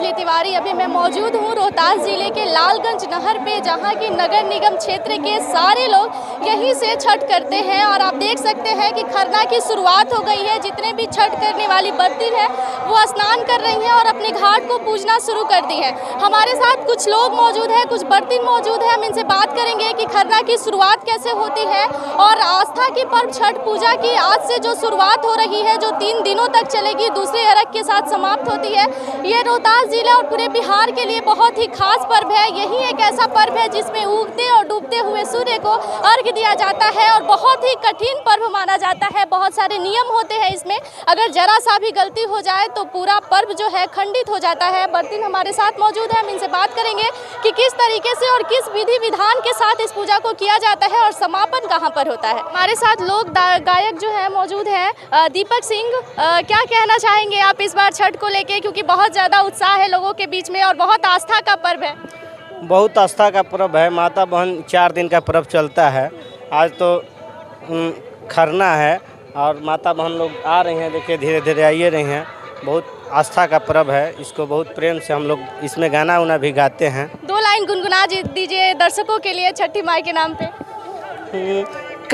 अंजलि तिवारी। अभी मैं मौजूद हूँ रोहतास जिले के लालगंज नहर पे, जहाँ की नगर निगम क्षेत्र के सारे लोग यहीं से छठ करते हैं। और आप देख सकते हैं कि खरना की शुरुआत हो गई है। जितने भी छठ करने वाली बर्तिन है वो स्नान कर रही हैं और अपने घाट को पूजना शुरू कर दी है। हमारे साथ कुछ लोग मौजूद हैं, कुछ बर्तिन मौजूद है। हम इनसे बात करेंगे कि खरना की शुरुआत कैसे होती है और आस्था की पर्व छठ पूजा की आज से जो शुरुआत हो रही है, जो 3 दिनों तक चलेगी, दूसरे अर्घ के साथ समाप्त होती है। ये रोहतास जिला और पूरे बिहार के लिए बहुत ही खास पर्व है। यही एक ऐसा पर्व है जिसमें उगते और डूबते हुए सूर्य को अर्घ दिया जाता है और बहुत ही कठिन पर्व माना जाता है। बहुत सारे नियम होते हैं इसमें, अगर जरा सा भी गलती हो जाए तो पूरा पर्व जो है खंडित हो जाता है। बर्तिन हमारे साथ मौजूद है, हम इनसे बात करेंगे कि किस तरीके से और किस विधि विधान के साथ इस पूजा को किया जाता है और समापन कहाँ पर होता है। हमारे साथ लोक गायक जो है मौजूद हैं। दीपक सिंह, क्या कहना चाहेंगे आप इस बार छठ को लेके, क्योंकि बहुत ज़्यादा उत्साह है लोगों के बीच में और बहुत आस्था का पर्व है। बहुत आस्था का पर्व है। माता बहन 4 दिन का पर्व चलता है। आज तो खरना है और माता बहन लोग आ रही हैं, देखिए धीरे धीरे आइए रही हैं। बहुत आस्था का पर्व है, इसको बहुत प्रेम से हम लोग इसमें गाना उना भी गाते हैं। 2 लाइन गुनगुना दीजिए दर्शकों के लिए छठी माई के नाम पे।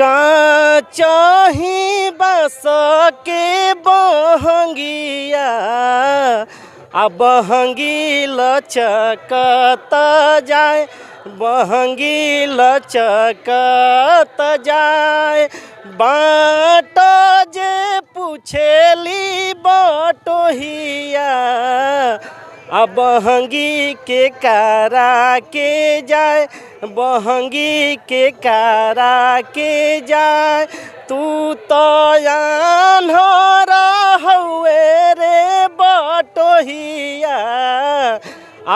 काचही बस के बहंगिया बहंगी लचकत जाए, बहंगी लचकत जाए। बाट जे पूछेली बटोहिया बहंगी के करा के जाए, बहंगी के करा के जाए। तू तो आन्हरा हउए रे बटोहिया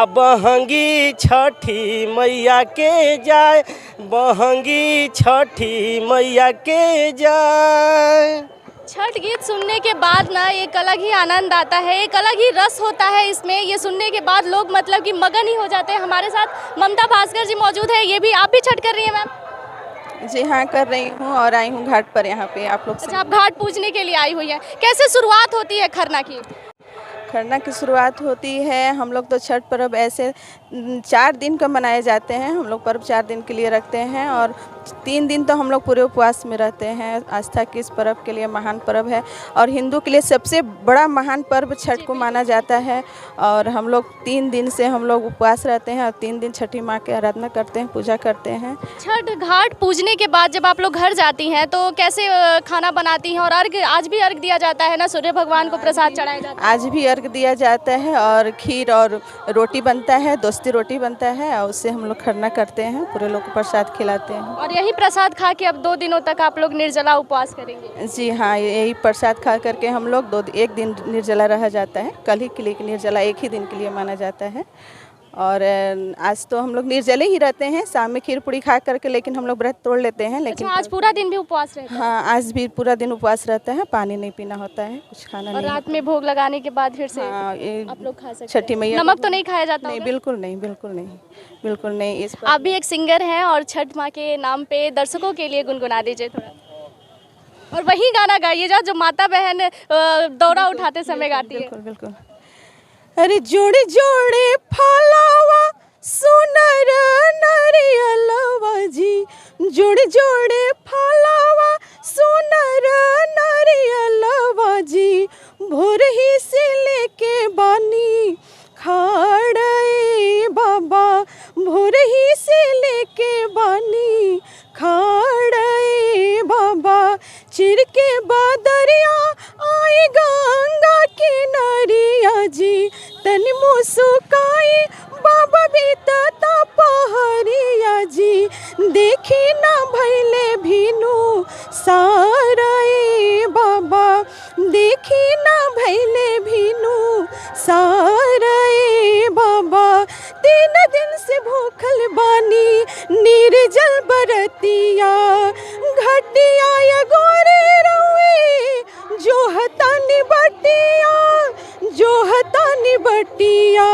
बहंगी छठी मैया के जाए, बहंगी छठी मैया के जाए। छठ गीत सुनने के बाद ना एक अलग ही आनंद आता है, एक अलग ही रस होता है इसमें। ये सुनने के बाद लोग मतलब कि मगन ही हो जाते हैं। हमारे साथ ममता भास्कर जी मौजूद है। ये भी आप भी छठ कर रही हैं मैम? जी हाँ, कर रही हूँ और आई हूँ घाट पर यहाँ पे आप लोग से। अच्छा, आप घाट पूजने के लिए आई हुई हैं। कैसे शुरुआत होती है खरना की? खरना की शुरुआत होती है, हम लोग तो छठ पर्व ऐसे 4 दिन का मनाए जाते हैं। हम लोग पर्व 4 दिन के लिए रखते हैं और 3 दिन तो हम लोग पूरे उपवास में रहते हैं। आस्था की इस पर्व के लिए महान पर्व है और हिंदू के लिए सबसे बड़ा महान पर्व छठ को माना जाता है। और हम लोग 3 दिन से हम लोग उपवास रहते हैं और 3 दिन छठी माँ की आराधना करते हैं, पूजा करते हैं। छठ घाट पूजने के बाद जब आप लोग घर जाती हैं तो कैसे खाना बनाती हैं? और अर्घ, आज भी अर्घ दिया जाता है ना, सूर्य भगवान को प्रसाद चढ़ाया जाता है? आज भी अर्घ दिया जाता है और खीर और रोटी बनता है, दोस्ती रोटी बनता है और उससे हम लोग खरना करते हैं, पूरे लोग को प्रसाद खिलाते हैं। और यही प्रसाद खा के अब 2 दिनों तक आप लोग निर्जला उपवास करेंगे? जी हाँ, यही प्रसाद खा करके हम लोग 1 दिन निर्जला रह जाता है। कल ही के लिए निर्जला 1 ही दिन के लिए माना जाता है। और आज तो हम लोग निर्जले ही रहते हैं, शाम में खीर पूड़ी खा करके, लेकिन हम लोग व्रत तोड़ लेते हैं। लेकिन अच्छा, आज पूरा दिन भी उपवास रहता है? हाँ, आज भी पूरा दिन उपवास रहता है, पानी नहीं पीना होता है, कुछ खाना और नहीं। रात में भोग लगाने के बाद फिर से हाँ, आप लोग खा सकते छठी हैं? मैया नमक तो नहीं खाया जाता? नहीं, बिल्कुल नहीं, बिल्कुल नहीं, बिल्कुल नहीं। इस आप भी एक सिंगर हैं और छठ माँ के नाम पे दर्शकों के लिए गुनगुना दीजिए थोड़ा, और वही गाना गाइए जो माता बहन दौरा उठाते समय गाती है। बिल्कुल बिल्कुल। अरे जोड़े जोड़े फलावा सुनर नरियलवा जी, जोड़े जोड़े फलावा सुनर नरियलवा जी। भोर ही से लेके बानी खाड़े बाबा, भोर ही से लेके बानी खाड़े बाबा। चिर के बादरिया आए गंगा किनारिया जी, तन मुसुकाई बाबा बीतता पहरिया जी। देखी ना भैले भीनू साराए बाबा, देखी ना भैले भीनू साराए बाबा। 3 दिन से भूखल बानी निर्जल बरतिया, घटिया या गोरे रउए जो हतानी बटिया, जो हतानी बटिया।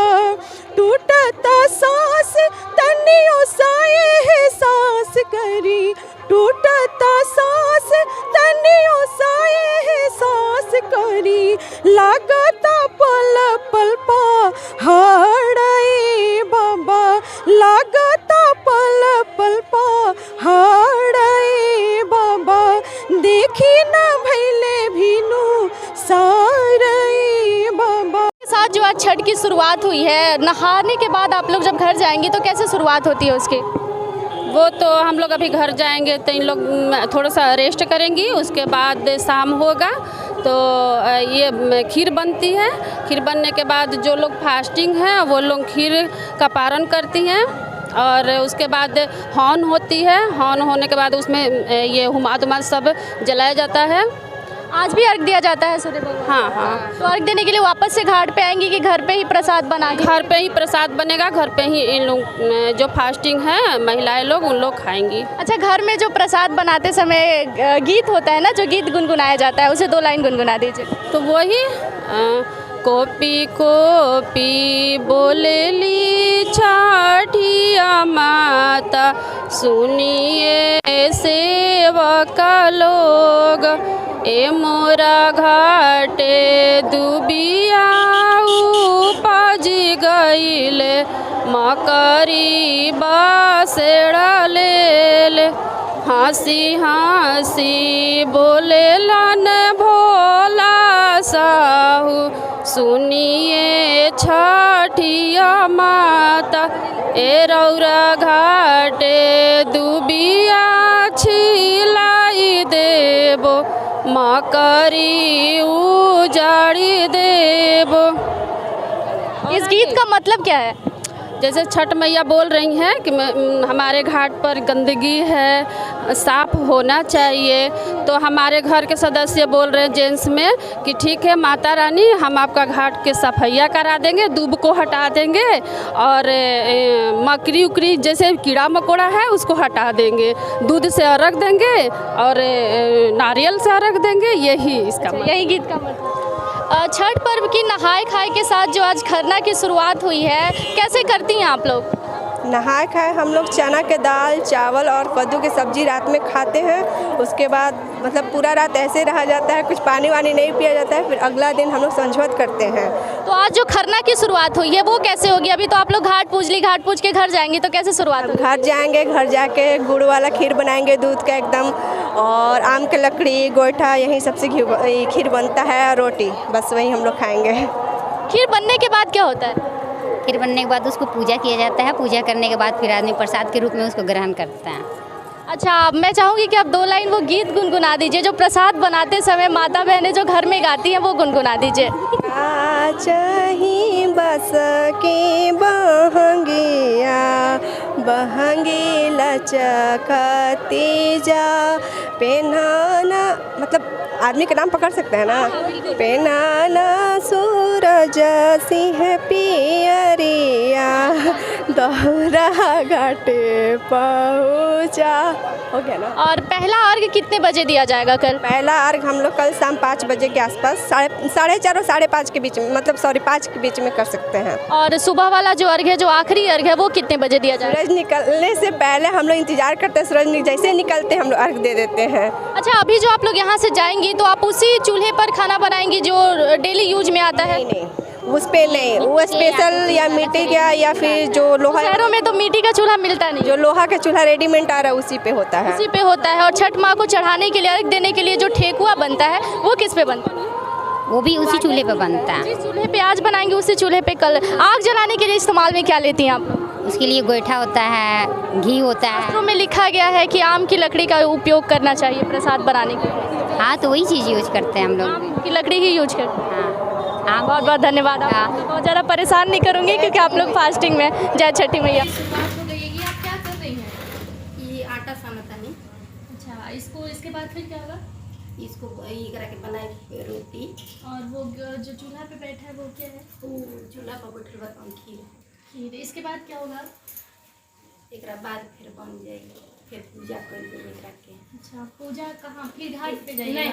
टूटता सांस तनियो साए है सांस करी, टूटता सांस तनियो साए है सांस करी। लागता पल पल पा हा नहाने के बाद आप लोग जब घर जाएंगी तो कैसे शुरुआत होती है उसकी? वो तो हम लोग अभी घर जाएंगे तो इन लोग थोड़ा सा रेस्ट करेंगी, उसके बाद शाम होगा तो ये खीर बनती है। खीर बनने के बाद जो लोग फास्टिंग हैं वो लोग खीर का पारण करती हैं और उसके बाद हवन होती है। हवन होने के बाद उसमें ये हुमाद उमाद सब जलाया जाता है। आज भी अर्घ दिया जाता है सूर्य भगवान? हाँ हाँ। तो अर्घ देने के लिए वापस से घाट पे आएंगी कि घर पे ही प्रसाद बना के? घर पे ही प्रसाद बनेगा, घर पे ही इन लोग जो फास्टिंग है महिलाएं लोग उन लोग खाएंगी। अच्छा, घर में जो प्रसाद बनाते समय गीत होता है ना, जो गीत गुनगुनाया जाता है, उसे 2 लाइन गुनगुना दीजिए। तो वही कोपी कोपी बोलेली छठिया माता, सुनिए सेवक लोग, ए मोरा घाटे दुबिया उपज गईले, मकरी बासेड़ा ले। हंसी हंसी बोलेलन भोला साहू, सुनिए छठिया माता, ए रौरा घाटे दुबिया छिलाई देबो, मकरी उजाड़ी देबो। इस गीत का मतलब क्या है? जैसे छठ मैया बोल रही हैं कि हमारे घाट पर गंदगी है, साफ होना चाहिए, तो हमारे घर के सदस्य बोल रहे हैं जेंट्स में कि ठीक है माता रानी, हम आपका घाट के सफाइया करा देंगे, दूब को हटा देंगे और मकड़ी उकड़ी जैसे कीड़ा मकोड़ा है उसको हटा देंगे, दूध से अर्घ देंगे और नारियल से अर्घ देंगे। यही इसका मतलब। यही गीत का मतलब। छठ पर्व की नहाए खाए के साथ जो आज खरना की शुरुआत हुई है, कैसे करती हैं आप लोग? नहाए खाए हम लोग चना के दाल, चावल और कद्दू की सब्जी रात में खाते हैं। उसके बाद मतलब पूरा रात ऐसे रहा जाता है, कुछ पानी वानी नहीं पिया जाता है। फिर अगला दिन हम लोग संझोत करते हैं। तो आज जो खरना की शुरुआत हुई है वो कैसे होगी? अभी तो आप लोग घाट पूज ली, घाट पूज के घर जाएंगी, तो कैसे शुरुआत होगी? घर जाएंगे, घर जाके गुड़ वाला खीर बनाएंगे दूध का एकदम, और आम की लकड़ी, गोईठा, यही सबसे खीर बनता है, रोटी, बस वही हम लोग खाएंगे। खीर बनने के बाद क्या होता है? खीर बनने के बाद उसको पूजा किया जाता है। पूजा करने के बाद फिर आदमी प्रसाद के रूप में उसको ग्रहण करता है। अच्छा, मैं चाहूँगी कि आप 2 लाइन वो गीत गुनगुना दीजिए जो प्रसाद बनाते समय माता बहनें जो घर में गाती हैं, वो गुनगुना दीजिए। चाही बस की बहंगिया, बहंगी लचकती जा, पेनाना, मतलब आदमी का नाम पकड़ सकते हैं ना, पेनाना सूरज सिंह पियरिया, दोहरा घाटे पहुँचा। हो गया ना? और पहला अर्घ कितने बजे दिया जाएगा कल? पहला अर्घ हम लोग कल शाम 5 बजे के आसपास, 4:30 और 5:30 के बीच में, मतलब 5 के बीच में कर सकते हैं। और सुबह वाला जो अर्घ है, जो आखिरी अर्घ है, वो कितने बजे दिया जाएगा? सूरज निकलने से पहले हम लोग इंतजार करते हैं, सूरज जैसे निकलते हम लोग अर्घ दे देते हैं। अच्छा, अभी जो आप लोग यहाँ से जाएंगी तो आप उसी चूल्हे पर खाना बनाएंगी जो डेली यूज में आता है? नहीं, उस पे नहीं, वो स्पेशल या मिट्टी का या फिर जो लोहा, शहरों में तो मिट्टी का चूल्हा मिलता नहीं, जो लोहा का चूल्हा रेडीमेड आ रहा है उसी पे होता है। उसी पे होता है। और छठ माँ को चढ़ाने के लिए, अर्घ देने के लिए जो ठेकुआ बनता है वो किस पे बनता है? वो भी उसी चूल्हे पे बनता है। जिस चूल्हे पे आज बनाएंगे उसी चूल्हे पे कल। आग जलाने के लिए इस्तेमाल में क्या लेती हैं आप? उसके लिए गोईठा होता है, घी होता है। शास्त्रों में लिखा गया है कि आम की लकड़ी का उपयोग करना चाहिए प्रसाद बनाने के लिए। हाँ, तो वही चीज़ यूज करते हैं हम लोग। आम की लकड़ी ही यूज करते हैं। हाँ, बहुत बहुत धन्यवाद। आप बहुत ज़्यादा परेशान नहीं करूँगी क्योंकि आप लोग फास्टिंग में। जय छठी मैया। शुरुआत हो गई है, ये आप क्या कर रही हैं? ये आटा सानता नहीं। अच्छा, इसको इसके बाद फिर क्या होगा? इसको ये करा के बनाए रोटी, और वो जो चूल्हा पे बैठा है वो क्या है? वो चूल्हा पर बैठल बा खीर। खीर। इसके बाद क्या होगा? एक बाद फिर बन जाएगी, फिर पूजा कर देंगे एकरा के। अच्छा, पूजा कहाँ? फिर घाट पे जाइए?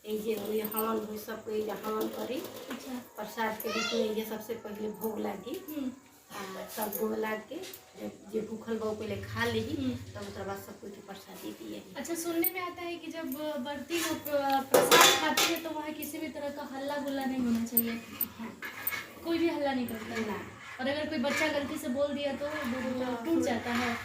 नहीं, ये हवन हो, सबको ये हवन करी। अच्छा, प्रसाद के बीच में ये सबसे पहले भोग लागी, सब भोग लाग के जो भूखल बा पहले खा ली, तब उसके बाद सबको के प्रसादी दिए। अच्छा, सुनने में आता है कि जब बर्ती लोग प्रसाद खाते हैं तो वहाँ किसी भी तरह का हल्ला गुल्ला नहीं होना चाहिए। हाँ, कोई भी हल्ला नहीं करता है। ना। और अगर कोई बच्चा गलती से बोल दिया तो वो टूट जाता है।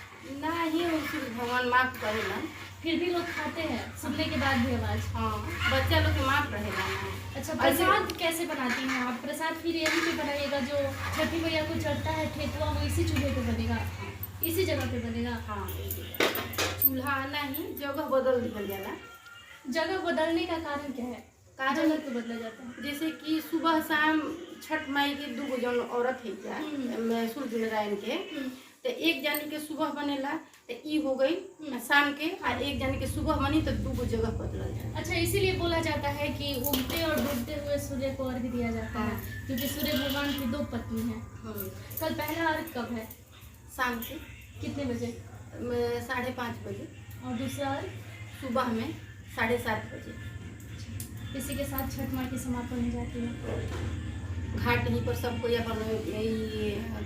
नहीं उसी भगवान माफ करेला। फिर भी लोग खाते हैं सुनने के बाद भी आवाज़। हाँ बच्चा लोग के माफ रहेला ना। अच्छा, प्रसाद कैसे बनाती हैं आप? प्रसाद फिर यहीं पे बनाइएगा, जो छठी मैया को चढ़ता है ठेकुआ वो इसी चूल्हे पे बनेगा, इसी जगह पे बनेगा? हाँ चूल्हा नहीं, जगह बदल दिया जाला। जगह बदलने का कारण क्या है? कारण जगह तो बदला जाता है। जैसे कि सुबह शाम छठ माई के 2 जन औरत है क्या सूर्य नारायण के, तो एक जानी के सुबह बनेला तो ई हो गई शाम के, और एक जानी के सुबह बनी तो 2 जगह बदल जाए। अच्छा, इसीलिए बोला जाता है कि उगते और डूबते हुए सूर्य को अर्घ दिया जाता है, क्योंकि सूर्य भगवान की 2 पत्नी हैं। कल पहला अर्घ कब है? शाम के कितने बजे? 5:30 बजे। और दूसरा अर्घ सुबह में 7:30 बजे। इसी के साथ छठ माँ की समापन हो जाती है। घाट यहीं पर सब कोई अपन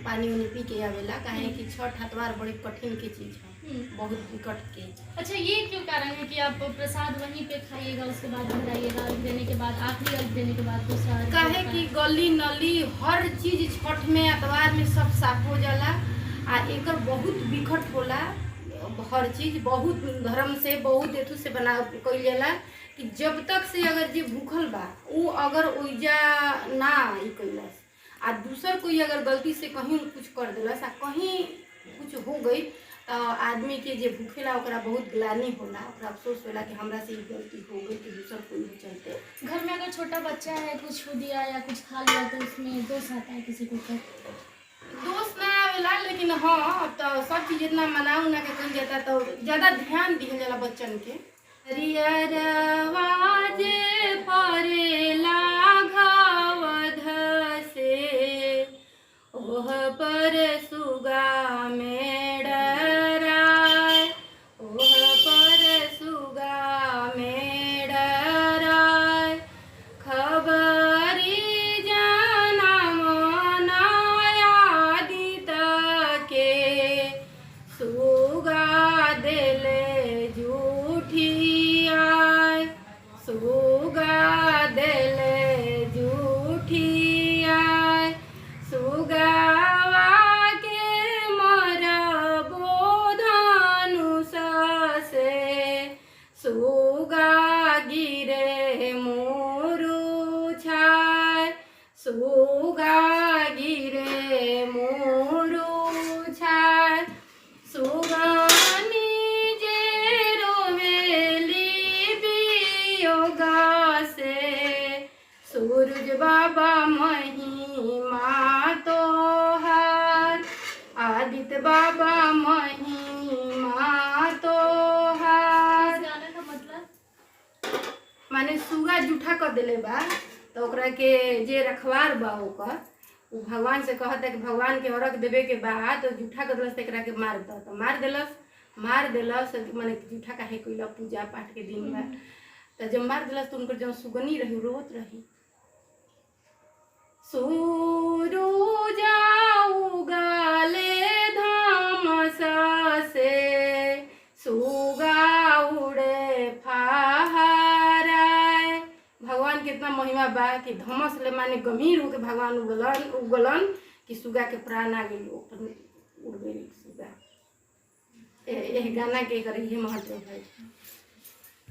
पानी उनी पी के आवेला, काहे कि छठ हतवार बड़ी कठिन के चीज है, बहुत विकट के। अच्छा, ये क्यों कारण है कि आप प्रसाद वहीं पे खाइएगा, उसके बाद घर आइएगा, अर्घ देने के बाद आखिरी अर्घ देने के बाद दूसरा अर्घ? काहे कि गली नली हर चीज छठ में अतवार में सब साफ हो जाला, आ एकर बहुत विकट होला। हर चीज बहुत धर्म से बहुत एथु से बना कइल जाला कि जब तक से अगर जे भूखल बा वो अगर ओइजा ना ई कइलस, आ दूसर कोई अगर गलती से कहीं कुछ कर देलस, आ कहीं कुछ हो गई तो आदमी के जे भूखेला ओकरा बहुत ग्लानि होला, ओकरा अफसोस होला कि हमरा से ई गलती हो गई कि दूसर कोई नहीं चलते। घर में अगर छोटा बच्चा है, कुछ छू दिया या कुछ खा लिया तो उसमें दोष आता है किसी को? दोस्त ना आवेला, लेकिन हाँ तो सब चीज इतना मना उना के कल जाता तो ज्यादा ध्यान दिया जाला बच्चन के। हरियरवाजे परेला घावध से, ओह पर सुगा में डराय, ओह पर सुगा में डराय, खबरी जाना मनाया दित के, सुगा देले झूठी आय, सुगा देले झूठी आय, सुगावा के मरबो धनुष से, सुगा गिरे मोरू छाय, सुगा गिरे मोरू छाय, सुगानी जे रोवेली वियोगा से, सूरज बाबा महिमा तोहार, आदित्य बाबा महिमा तोहार। गाना का मतलब? माने सुगा जूठा कर देले बा तो ओकरा के जे रखवार बा ओकर उ भगवान से कहता कि भगवान के अर्घ देवे के बाद तो जूठा कर देलस, एकरा के मार दो, तो मार देलस माने जूठा काहे कइला पूजा पाठ के दिन में, तो जब मार देलस तो उनकर जो सुगनी रही रोत रही, सूरुजा उगले धामस से, सुगा उड़े फहराए। भगवान के इतना महिमा बा कि धमस ले माने गंभीर होके भगवान उगलन कि सुगा के प्राण आ गई, उड़ गई सुगा। यह गाना के कर महत्व है।